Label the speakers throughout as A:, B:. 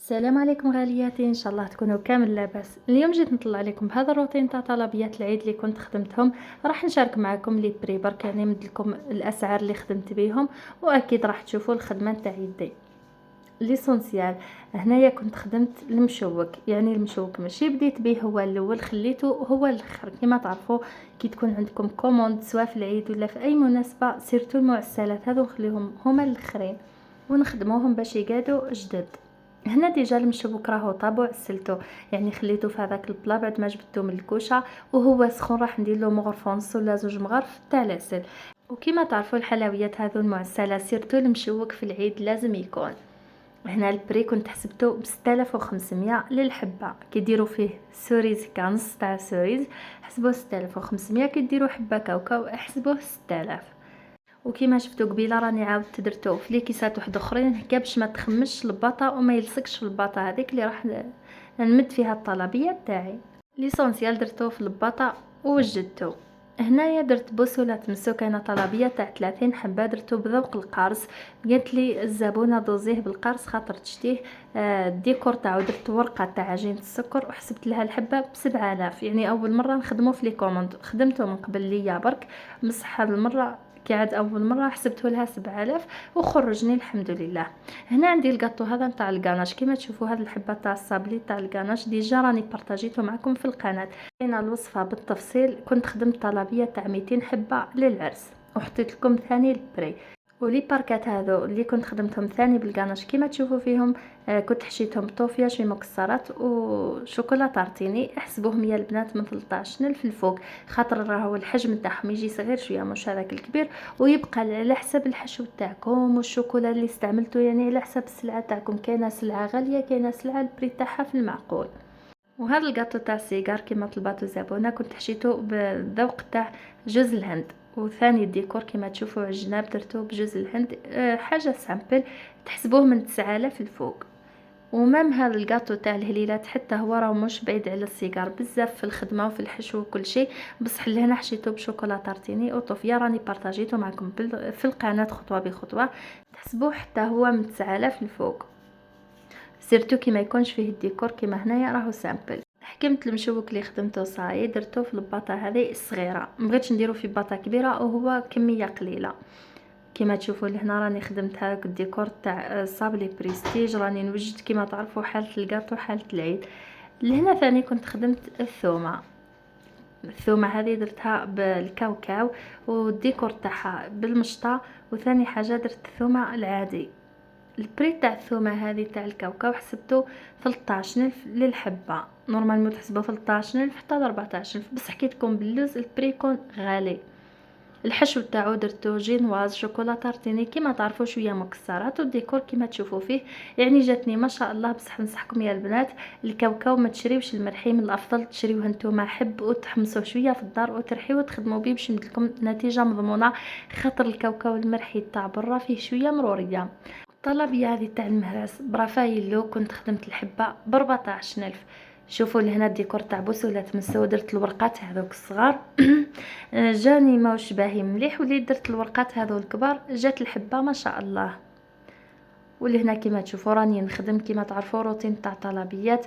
A: السلام عليكم غالياتي، ان شاء الله تكونوا كامل لاباس. اليوم جيت نطلع عليكم بهذا الروتين تاع طلبيات العيد اللي كنت خدمتهم. راح نشارك معكم لي بري برك، يعني نمدلكم الاسعار اللي خدمت بيهم، واكيد راح تشوفوا الخدمه تاع يدي ليسونسيال. هنايا كنت خدمت المشوك، يعني المشوك ماشي بديت به هو الاول، خليته هو الاخر. كما تعرفوا كي تكون عندكم كوموند سواء في العيد ولا في اي مناسبه، سيرتو المعسلات هذو نخليهم هما الاخرين ونخدموهم باش يقعدوا جدد. هنا ديجا المشبك راهو طاب وعسلته، يعني خليته في هذاك البلا بعد ما جبدته من الكوشه وهو سخون. راح ندير له مغرفه ونص ولا زوج مغارف تاع العسل. وكما تعرفوا الحلويات هذو المعسله سيرتو المشوك في العيد لازم يكون. هنا البري كنت حسبته ب 6500 للحبه، كيديروا فيه سوريز كنص تاع سوريز حسبوه 6500، كيديروا حبه كاوكاو حسبوه 6000. وكما شفتوا قبيله راني عاودت درتو في ليكيسات واحد اخرين هكا باش ما تخمش الباطا وما يلصقش في الباطا هذيك اللي راح نمد فيها الطلبيه تاعي. ليسونسيال درتو في الباطا ووجدته. هنايا درت بوصله مسوكه، انا طلبيه تاع 30 حبه درتو بذوق القرص. قالت لي الزبونه دوزيه بالقرص خاطر تشتيه. الديكور تاعو درت ورقه تاع عجينه السكر وحسبت لها الحبه ب7000، يعني اول مره نخدمو في لي كوموند. خدمته من قبل ليا برك، بصح هذه المره كي عاد اول مره حسبته لها 7000 وخرجني الحمد لله. هنا عندي الكاطو هذا نتاع الكاناش، كما تشوفوا هذه الحبه تاع الصابلي تاع الكاناش ديجا راني بارطاجيته معكم في القناه. لقينا الوصفه بالتفصيل. كنت خدمت طلبيه تاع 200 حبه للعرس، وحطيت لكم ثاني البري. ولي باركات هذو اللي كنت خدمتهم ثاني بالكاناش كما تشوفوا فيهم. كنت حشيتهم طوفيا شويه مكسرات وشوكولا تارتيني. احسبوهم يا البنات من 13 الفوق، خاطر راهو الحجم تاعهم يجي صغير شويه مش هذاك الكبير، ويبقى على حسب الحشو تاعكم والشوكولا اللي استعملته، يعني على حسب السلعه تاعكم. كاينه سلعه غاليه كاينه سلعه البري تاعها في المعقول. وهذا الكاطو تاع السيجار كما طلباتو الزبونه كنت حشيته بالذوق تاع جوز الهند. وثاني الديكور كما تشوفوا على الجناب درتو بجوز الهند. حاجه سامبل، تحسبوه من 9000 الفوق. ومام هذا الكاطو تاع الهليلات حتى هو راه مش بعيد على السيجار بزاف في الخدمه وفي الحشو وكل شيء، بصح لهنا حشيته بشوكولا تارتيني وطوفيا. راني بارطاجيته معكم في القناه خطوه بخطوه. تحسبوه حتى هو من 9000 الفوق، سيرتو كي ما يكونش فيه الديكور كيما هنايا راهو سامبل. حكمت المشوك اللي خدمته صاي درتو في الباطه هذه الصغيره، مبغيتش نديرو في باطه كبيره وهو كميه قليله. كما تشوفوا لهنا راني خدمت هذاك الديكور تاع صابلي بريستيج. راني نوجد كما تعرفوا حاله الكاطو حاله العيد. لهنا ثاني كنت خدمت الثومه هذه درتها بالكاوكاو والديكور تاعها بالمشطه. وثاني حاجه درت الثومه العادي. البري تاع الثومه هذه تاع الكاوكاو حسبته 13000 للحبه. نورمالمون تحسبوا 13000 حتى 14000، بصح كي تكون باللوز البري يكون غالي. الحشو تاعو درتو جينواز شوكولا تارتيني كيما تعرفوا شويه مكسرات والديكور كيما تشوفوا فيه. يعني جاتني ما شاء الله. بصح نصحكم يا البنات الكاوكاو ما تشريوش المرحي، من الافضل تشريوه نتوما حب وتحمصوه شويه في الدار وترحيوه وتخدموا بيه باش يمدلكم نتيجه مضمونه، خاطر الكاوكاو المرحي تاع برا فيه شويه مروريه. الطلبيه هذه تاع المهراس برافايلو كنت خدمت الحبه ب 14000. شوفوا لهنا الديكور تاع بوسوله تمسو درت الورقات هذوك الصغار جاني ماوش باهي مليح، ولي درت الورقات هذو الكبار جات الحبه ما شاء الله. ولهنا كما تشوفوا راني نخدم كما تعرفوا روتين تاع طلبيات.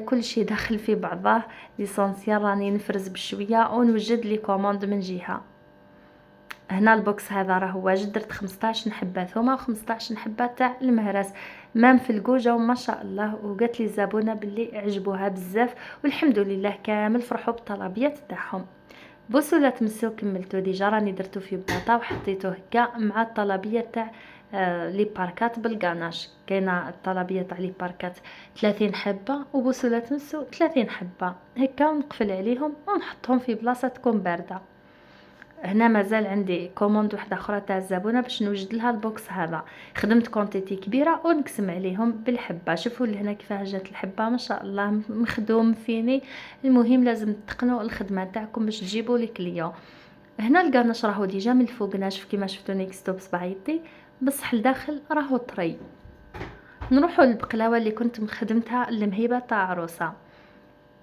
A: كل شيء داخل في بعضه. ليسونسيال راني نفرز بشويه ونوجد لي كوموند من جهه. هنا البوكس هذا راه واجد، درت 15 حبه ثومه و15 حبه تاع المهرس مام في الكوجه وما شاء الله. وقالت لي الزبونه باللي عجبوها بزاف والحمد لله كامل فرحوا بالطلبيات تاعهم. بوصله تمسو كملتو ديجا راني درتو في بلاطه وحطيته هكا مع الطلبيه تاع لي باركات بالغاناش. كاينه الطلبيه تاع لي باركات 30 حبه وبوصله تمسو 30 حبه هكا، ونقفل عليهم ونحطهم في بلاصه تكون بارده. هنا مازال عندي كوموند واحده اخرى تاع الزبونه باش نوجد لها البوكس هذا. خدمت كونتيتي كبيره ونقسم عليهم بالحبه. شوفوا لهنا كيفاه جات الحبه ما شاء الله مخدوم فيني. المهم لازم تقنوا الخدمه تاعكم باش تجيبوا لي كليون. هنا الكرنش راهو ديجا من الفوق ناشف كيما شفتوا نيكستو بصبع يدي، بصح الداخل راهو طري. نروحوا للبقلاوه اللي كنت مخدمتها المهيبه تاع عروسه.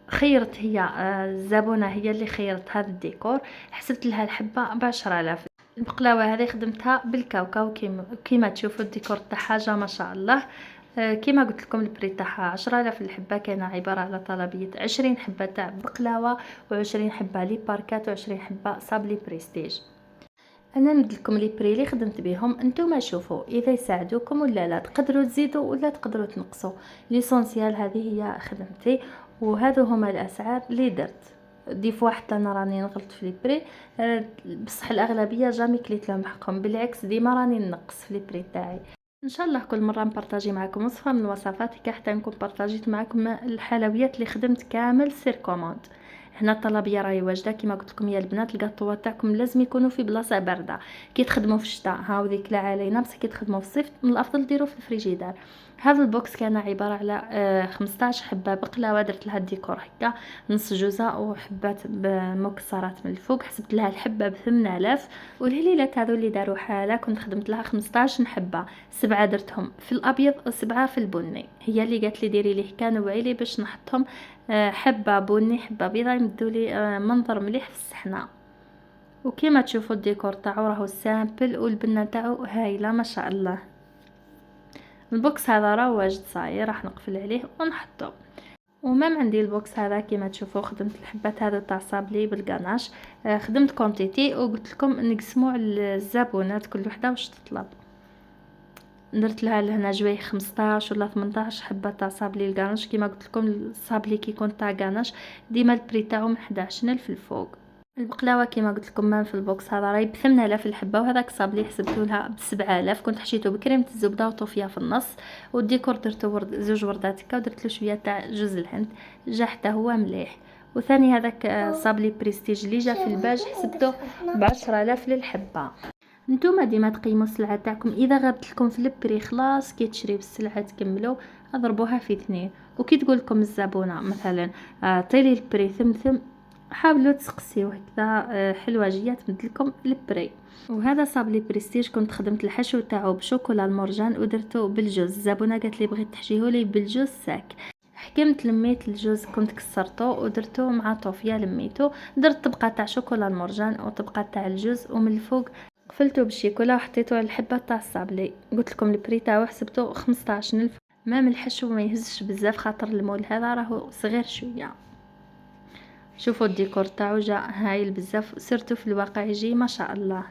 A: خيرت هي الزبونه هي اللي خيرت هذا الديكور، حسبت لها الحبه ب10000. البقلاوه هذه خدمتها بالكاوكاو كيما تشوفوا الديكور تاعها جا ما شاء الله. كيما قلت لكم البري تاعها 10,000 الحبه، كاينه عباره على طلبيه 20 حبه تاع بقلاوه و20 حبه لي باركات و20 حبه صابلي بريستيج. انا نمدلكم لي بري اللي خدمت بهم، نتوما شوفوا اذا يساعدوكم ولا لا، تقدروا تزيدوا ولا تقدروا تنقصوا. ليسونسيال هذه هي خدمتي، وهذو هما الاسعار اللي درت. دي فوا حتى انا راني نغلط في لي بري، بصح الاغلبيه جامي كليت لهم حقهم، بالعكس ديما راني نقص في لي بري تاعي. ان شاء الله كل مره نبارطاجي معكم وصفه من الوصفات كي حتى نكون بارطاجيت معكم الحلويات اللي خدمت كامل سير كوموند. هنا الطلبيه راهي واجده، كيما قلت لكم يا البنات الكاطوات تاعكم لازم يكونوا في بلاصه بارده. كي تخدموا في الشتاء هاو ذيك لا علينا، بصح كي تخدموا في الصيف من الافضل ديروا في الفريجيدار. هذا البوكس كان عباره على 15 حبه بقلاوه، درت لها الديكور هكا نص جوزه وحبات بمكسرات من الفوق، حسبت لها الحبه ب 8000. والهليلات هذو اللي داروا حاله كنت خدمت لها 15 حبه، 7 درتهم في الابيض و7 في البني. هي اللي قالت لي ديري لي هكا نوعي لي باش نحطهم حبه بني حبه بيضاء، يمدوا لي منظر مليح في الصحنه. وكيما تشوفوا الديكور تاعو راهو سامبل والبنه تاعو هايله ما شاء الله. البوكس هذا راه واجد صاير، راح نقفل عليه ونحطه. ومام عندي البوكس هذا كيما تشوفوا خدمت الحبات هذا تاع صابلي بالغاناش. خدمت كونتيتي وقلت لكم نقسموا على الزبونات كل وحده واش تطلب. درت لها لهنا جويه 15 ولا 18 حبه تاع صابلي الغاناش. كيما قلت لكم الصابلي كي يكون تاع غاناش ديما البري تاعو من 11,000 الفوق. البقلاوه كيما قلت لكم مام في البوكس هذا راهي ب 8000 الحبه، وهذاك صابلي حسبته لها ب 7000. كنت حشيته بكريمه الزبده وطوفيه في النص، والديكور درته زوج وردات هكا، ودرت له شويه تاع جوز الهند، جا حتى هو مليح. وثاني هذاك صابلي بريستيج اللي جا في الباج حسبته ب 10,000 للحبه. نتوما ديما تقيموا السلعه تاعكم، اذا غابت لكم في البري خلاص كي تشريو السلعه تكملوا اضربوها في 2. وكي تقول لكم الزبونه مثلا طيلي البري ثم حاولوا تسقسيو هكذا حلواجيه تمد لكم البري. وهذا صابلي بريستيج كنت خدمت الحشو تاعو بشوكولا المرجان ودرته بالجوز. الزبونه قالت لي بغيت تحشيه لي بالجوز ساك، حكمت لميت الجوز كنت كسرته ودرته مع طوفيه لميته، درت طبقه تاع شوكولا المرجان وطبقه تاع الجوز، ومن الفوق قفلته بالشيكولا وحطيته على الحبه تاع الصابلي. قلت لكم البري تاعو حسبته 15,000. مام الحشو ما يهزش بزاف خاطر المول هذا راهو صغير شويه. شوفوا الديكور تاعو جا هايل بزاف، سيرتو في الواقع يجي ما شاء الله.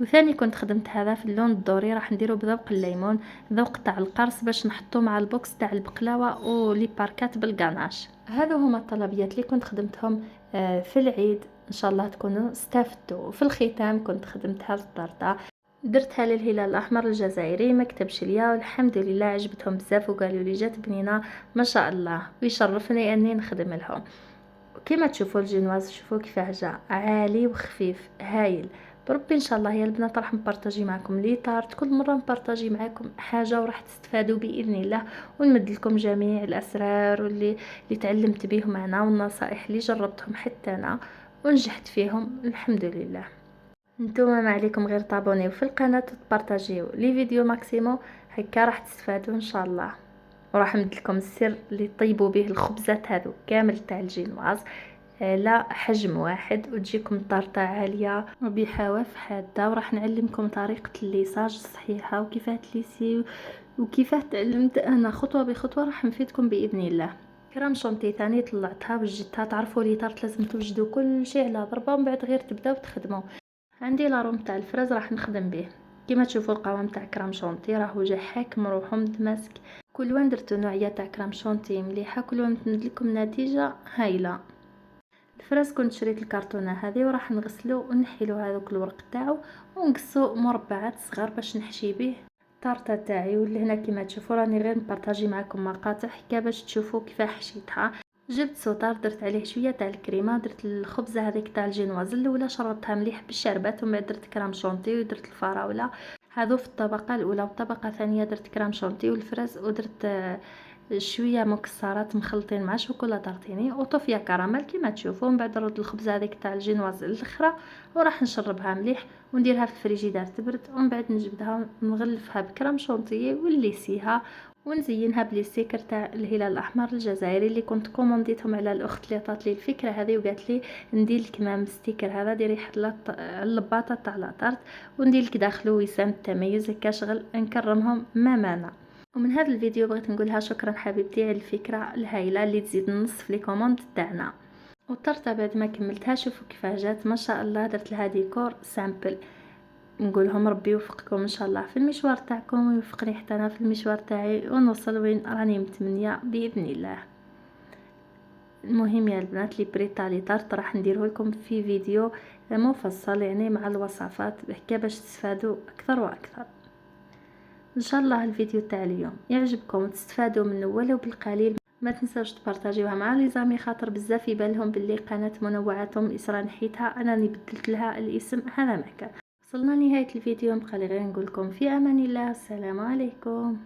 A: وثاني كنت خدمت هذا في اللون الدوري، راح نديرو بذوق الليمون، ذوق تاع القرص باش نحطو مع البوكس تاع البقلاوه ولي باركات بالغاناش. هذو هما الطلبيات اللي كنت خدمتهم في العيد، ان شاء الله تكونوا استفدتوا. في الختام كنت خدمت هذه الطرطه، درتها للهلال الاحمر الجزائري مكتب شليا، والحمد لله عجبتهم بزاف وقالوا لي جات بنينه ما شاء الله، ويشرفني اني نخدم لهم. كما تشوفوا الجينواز شوفوا كيفاه جا عالي وخفيف هايل. بربي ان شاء الله يا البنات راح نبارطاجي معكم لي طارت، كل مره نبارطاجي معكم حاجه وراح تستفادوا باذن الله، ونمد لكم جميع الاسرار اللي تعلمت بيهم انا، والنصائح اللي جربتهم حتى انا ونجحت فيهم الحمد لله. نتوما ما عليكم غير تابونيو في القناه وتبارطاجيو لي فيديو ماكسيمو، هكا راح تستفادوا ان شاء الله. وراح نمد لكم السر اللي طيبوا به الخبزات هذو كامل تاع الجينواز لا حجم واحد، وتجيكم طارطة عالية وبحواف حادة. وراح نعلمكم طريقة الليساج الصحيحة وكيفاه تليسي وكيفاه تعلمت انا خطوة بخطوة، راح نفيدكم باذن الله. كرام شونتي ثاني طلعتها وجدتها، تعرفوا لي طارت لازم توجدوا كل شيء على ضربة ومن بعد غير تبداو تخدموا. عندي لاروم تاع الفرز راح نخدم به. كما تشوفوا القوام تاع كرام شونتي راهو جا حاكم روحو متماسك، كل وين درتو نوعيه تاع كرام شونتي مليحه، كل وين تمد لكم نتيجه هايله. الفرز كنت شريت الكرتونه هذه وراح نغسلو ونحيلو هذوك الورق تاعو ونقصو مربعات صغار باش نحشي به الطارطه تاعي. ولهنا كما تشوفوا راني غير نبارطاجي معكم مقاطع هكا باش تشوفوا كيف حشيتها. جبت سوطار درت عليه شويه تاع الكريمه، درت الخبزه هذيك تاع الجينواز الاولى شربتها مليح بالشربات، ومن بعد درت كرام شونتي ودرت الفراوله هذو في الطبقه الاولى، والطبقه الثانيه درت كرام شونتي والفرز، ودرت شويه مكسرات مخلطين مع شوكولا طارتيني وطوفيه كراميل كيما تشوفوا. من بعد نرد الخبزه هذيك تاع الجينواز الاخرى وراح نشربها مليح ونديرها في الفريجيدار تبرد، ومن بعد نجبدها نغلفها بكرام شونتي ونليسيها ونزينها بليستيكر تاع الهلال الاحمر الجزائري اللي كنت كومونديتهم على الاخت اللي عطات لي الفكره هذه وقالت لي ندير لك مام ستيكر هذا ديري على اللباطه تاع لاطارت وندير لك داخله وسام التميز هكا شغل نكرمهم ما مانع. ومن هذا الفيديو بغيت نقولها شكرا حبيبتي على الفكره الهائله اللي تزيد النص في لي كوموند تاعنا. والطرطه بعد ما كملتها شوفوا كيفاه جات ما شاء الله، درت لها ديكور سامبل. نقولهم ربي يوفقكم ان شاء الله في المشوار تاعكم ويوفقني حتى انا في المشوار تاعي ونوصل وين راني متمنيه باذن الله. المهم يا البنات لي بريطالي طارت راح نديره لكم في فيديو مفصل يعني مع الوصفات هكا باش تستفادوا اكثر واكثر. ان شاء الله الفيديو تاع اليوم يعجبكم وتستفادوا منه ولو بالقليل. ما تنساوش تبارطاجيوها مع لي زامي خاطر بزاف يبالهم باللي قناه منوعاتهم اسرا نحيتها انا بدلت لها الاسم هذا ما كان. وصلنا لنهايه الفيديو، نبقى لي غير نقول لكم في امان الله، السلام عليكم.